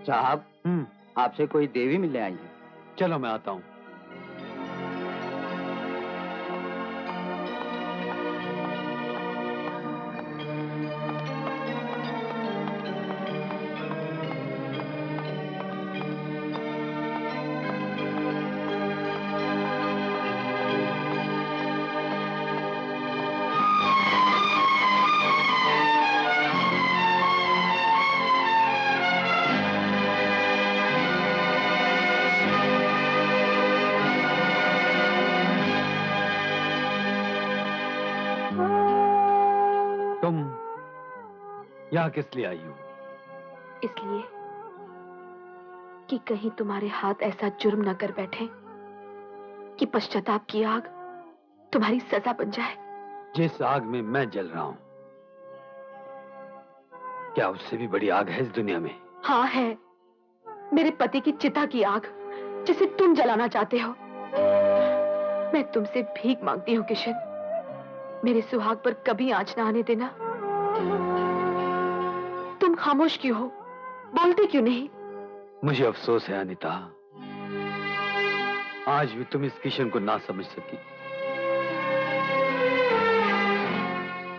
साहब, आपसे कोई देवी मिलने आई है। चलो मैं आता हूँ। यहाँ किस लिए आई हो? इसलिए कि कहीं तुम्हारे हाथ ऐसा जुर्म न कर बैठे कि पश्चाताप की आग तुम्हारी सजा बन जाए। जिस आग में मैं जल रहा हूं, क्या उससे भी बड़ी आग है इस दुनिया में? हाँ है, मेरे पति की चिता की आग, जिसे तुम जलाना चाहते हो। मैं तुमसे भीख मांगती हूँ किशन, मेरे सुहाग पर कभी आंच ना आने देना। तुम खामोश क्यों हो? बोलते क्यों नहीं? मुझे अफसोस है अनीता, आज भी तुम इस किशन को ना समझ सकी,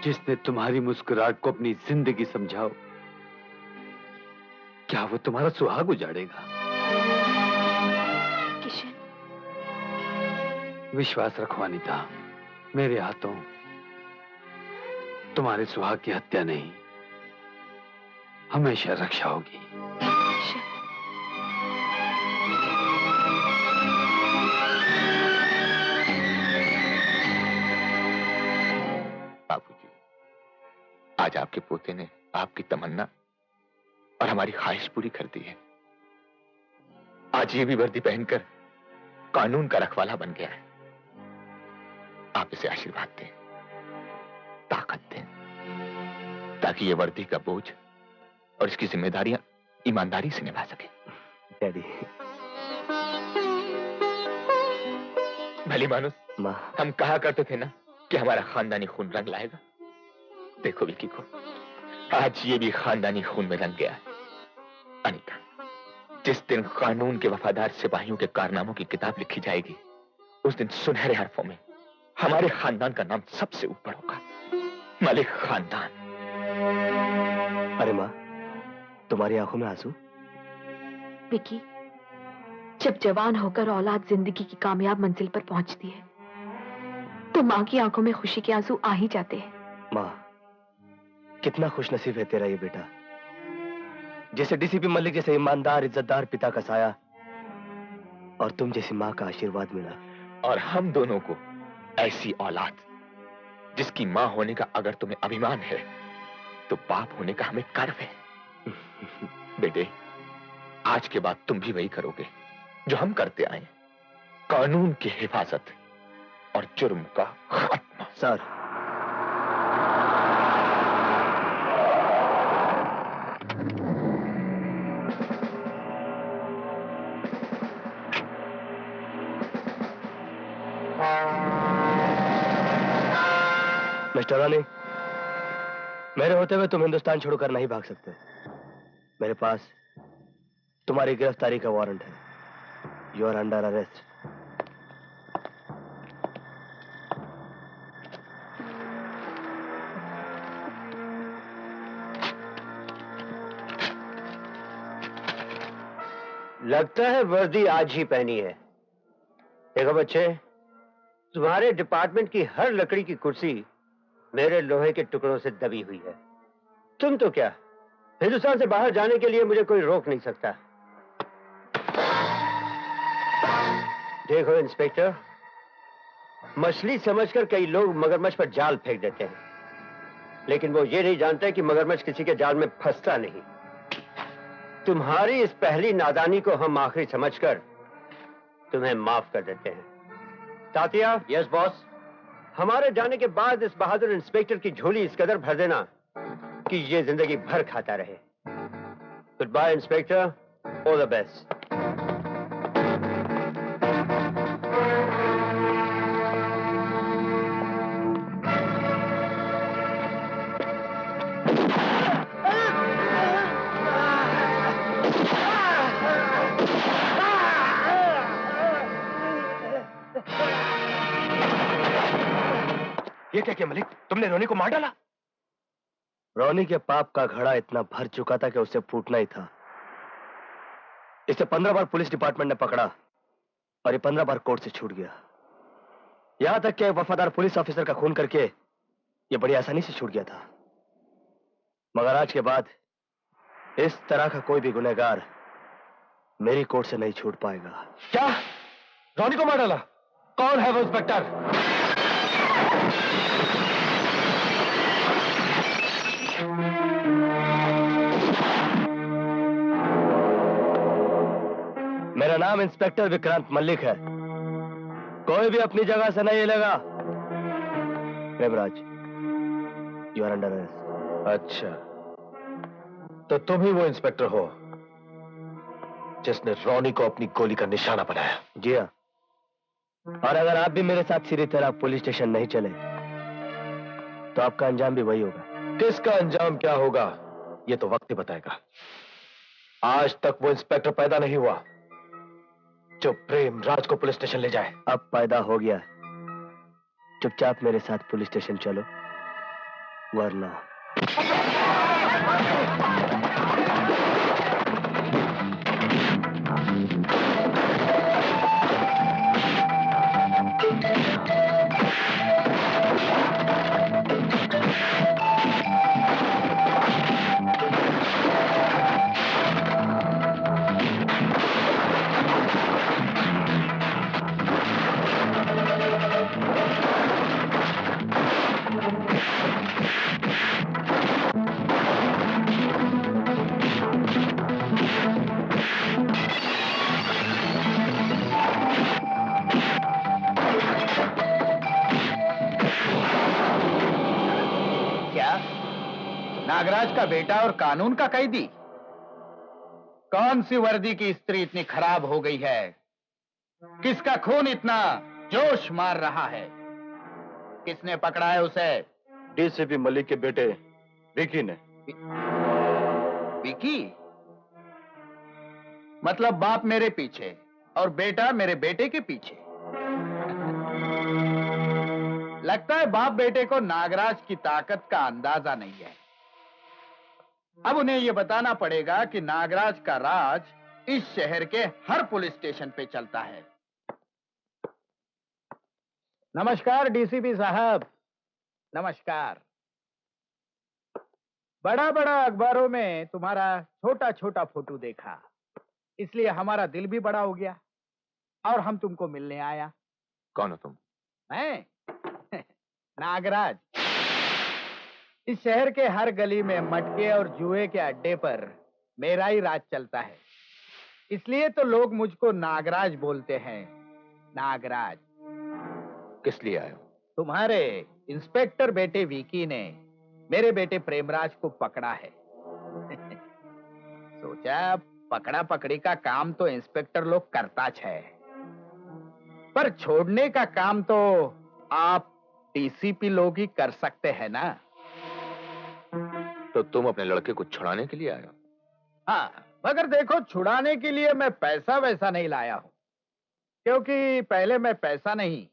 जिसने तुम्हारी मुस्कुराहट को अपनी जिंदगी समझाओ। क्या वो तुम्हारा सुहाग उजाड़ेगा? किशन, विश्वास रखो अनीता, मेरे हाथों तुम्हारे सुहाग की हत्या नहीं, हमेशा रक्षा होगी। बाबूजी, आज आपके पोते ने आपकी तमन्ना और हमारी ख्वाहिश पूरी कर दी है। आज ये भी वर्दी पहनकर कानून का रखवाला बन गया है। आप इसे आशीर्वाद दें, ताकत दें, ताकि ये वर्दी का बोझ और इसकी जिम्मेदारियां ईमानदारी से निभा सके। डैडी। भली मानुस, माँ, हम कहा करते थे ना कि हमारा खानदानी खून रंग लाएगा। देखो विकी को, आज ये भी खानदानी खून में रंग गया है। अनीता, जिस दिन कानून के वफादार सिपाहियों के कारनामों की किताब लिखी जाएगी, उस दिन सुनहरे हरफों में हमारे खानदान का नाम सबसे ऊपर होगा, मलिक खानदान। अरे माँ, तुम्हारी आंखों में आंसू? विकी, जब जवान होकर औलाद जिंदगी की कामयाब मंजिल पर पहुंचती है, तो माँ की आंखों में खुशी के आंसू आ ही जाते हैं। माँ, कितना खुशनसीब है तेरा ये बेटा, जैसे डीसीपी मलिक जैसे ईमानदार इज्जतदार पिता का साया और तुम जैसी माँ का आशीर्वाद मिला। और हम दोनों को ऐसी औलाद, जिसकी माँ होने का अगर तुम्हें अभिमान है, तो बाप होने का हमें गर्व है। बेटे, आज के बाद तुम भी वही करोगे जो हम करते आए, कानून की हिफाजत और जुर्म का खात्मा। सर, मिस्टर रानी, मेरे होते हुए तुम हिंदुस्तान छोड़कर नहीं भाग सकते। मेरे पास तुम्हारी गिरफ्तारी का वारंट है। You are under arrest. लगता है वर्दी आज ही पहनी है। देखो बच्चे, तुम्हारे डिपार्टमेंट की हर लकड़ी की कुर्सी मेरे लोहे के टुकड़ों से दबी हुई है। तुम तो क्या, हिंदुस्तान से बाहर जाने के लिए मुझे कोई रोक नहीं सकता। देखो इंस्पेक्टर, मछली समझकर कई लोग मगरमच्छ पर जाल फेंक देते हैं, लेकिन वो ये नहीं जानते कि मगरमच्छ किसी के जाल में फंसता नहीं। तुम्हारी इस पहली नादानी को हम आखिरी समझकर तुम्हें माफ कर देते हैं। तातिया। Yes boss. हमारे जाने के बाद इस बहादुर इंस्पेक्टर की झोली इस कदर भर देना कि ये जिंदगी भर खाता रहे। Goodbye inspector, all the best. ये क्या मलिक, तुमने रोनी को मार डाला? रोनी के पाप का घड़ा इतना भर चुका था कि उसे फूटना ही था। इसे 15 बार पुलिस डिपार्टमेंट ने पकड़ा और ये 15 बार कोर्ट से छूट गया। यहां तक कि वफादार पुलिस ऑफिसर का खून करके ये बड़ी आसानी से छूट गया था। मगर आज के बाद इस तरह का कोई भी गुनहगार मेरी कोर्ट से नहीं छूट पाएगा। क्या? रोनी को मार डाला? कौन है वो इंस्पेक्टर? मेरा नाम इंस्पेक्टर विक्रांत मल्लिक है। कोई भी अपनी जगह से नहीं हिलेगा। Premraj, you are under arrest. अच्छा, तो तुम ही वो इंस्पेक्टर हो जिसने रोनी को अपनी गोली का निशाना बनाया? जी हाँ। और अगर आप भी मेरे साथ सीधी तरह पुलिस स्टेशन नहीं चले तो आपका अंजाम भी वही होगा। किसका अंजाम क्या होगा ये तो वक्त ही बताएगा। आज तक वो इंस्पेक्टर पैदा नहीं हुआ जो प्रेमराज को पुलिस स्टेशन ले जाए। अब पैदा हो गया। चुपचाप मेरे साथ पुलिस स्टेशन चलो, वरना नागराज का बेटा और कानून का कैदी? कौन सी वर्दी की स्त्री इतनी खराब हो गई है? किसका खून इतना जोश मार रहा है? किसने पकड़ा है उसे? डीसीपी मलिक के बेटे विकी ने। विकी? मतलब बाप मेरे पीछे और बेटा मेरे बेटे के पीछे। लगता है बाप बेटे को नागराज की ताकत का अंदाजा नहीं है। अब उन्हें यह बताना पड़ेगा कि नागराज का राज इस शहर के हर पुलिस स्टेशन पे चलता है। नमस्कार डीसीपी साहब, नमस्कार। बड़ा बड़ा अखबारों में तुम्हारा छोटा छोटा फोटो देखा, इसलिए हमारा दिल भी बड़ा हो गया और हम तुमको मिलने आया। कौन हो तुम? मैं नागराज। इस शहर के हर गली में मटके और जुए के अड्डे पर मेरा ही राज चलता है, इसलिए तो लोग मुझको नागराज बोलते हैं। नागराज। किस लिए आए हो? तुम्हारे इंस्पेक्टर बेटे विकी ने मेरे बेटे प्रेमराज को पकड़ा है। सोचा पकड़ा पकड़ी का काम तो इंस्पेक्टर लोग करता है, पर छोड़ने का काम तो आप डीसीपी लोग ही कर सकते हैं ना। तो तुम अपने लड़के को छुड़ाने के लिए आए हो? हाँ, मगर देखो, छुड़ाने के लिए मैं पैसा वैसा नहीं लाया हूं, क्योंकि पहले मैं पैसा नहीं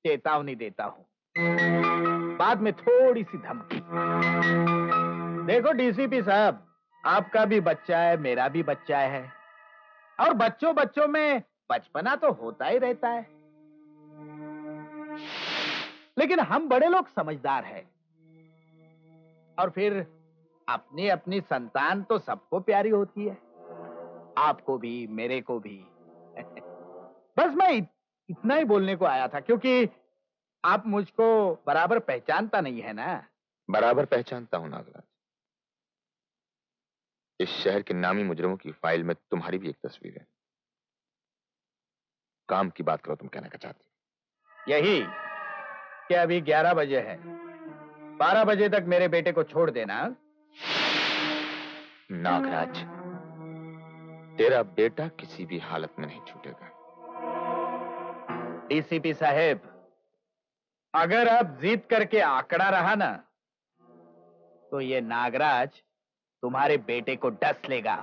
चेतावनी देता हूं, बाद में थोड़ी सी धमकी। देखो डीसीपी साहब, आपका भी बच्चा है, मेरा भी बच्चा है, और बच्चों बच्चों में बचपना तो होता ही रहता है, लेकिन हम बड़े लोग समझदार हैं, और फिर अपनी अपनी संतान तो सबको प्यारी होती है, आपको भी मेरे को भी। बस मैं इतना ही बोलने को आया था, क्योंकि आप मुझको बराबर पहचानता नहीं है ना। बराबर पहचानता हूं नागराज। इस शहर के नामी मुजरिमों की फाइल में तुम्हारी भी एक तस्वीर है। काम की बात करो, तुम कहना क्या चाहती हो? यही कि अभी 11 बजे है, 12 बजे तक मेरे बेटे को छोड़ देना। नागराज, तेरा बेटा किसी भी हालत में नहीं छूटेगा। डीसीपी साहेब, अगर अब जिद करके आंकड़ा रहा ना, तो ये नागराज तुम्हारे बेटे को डस लेगा।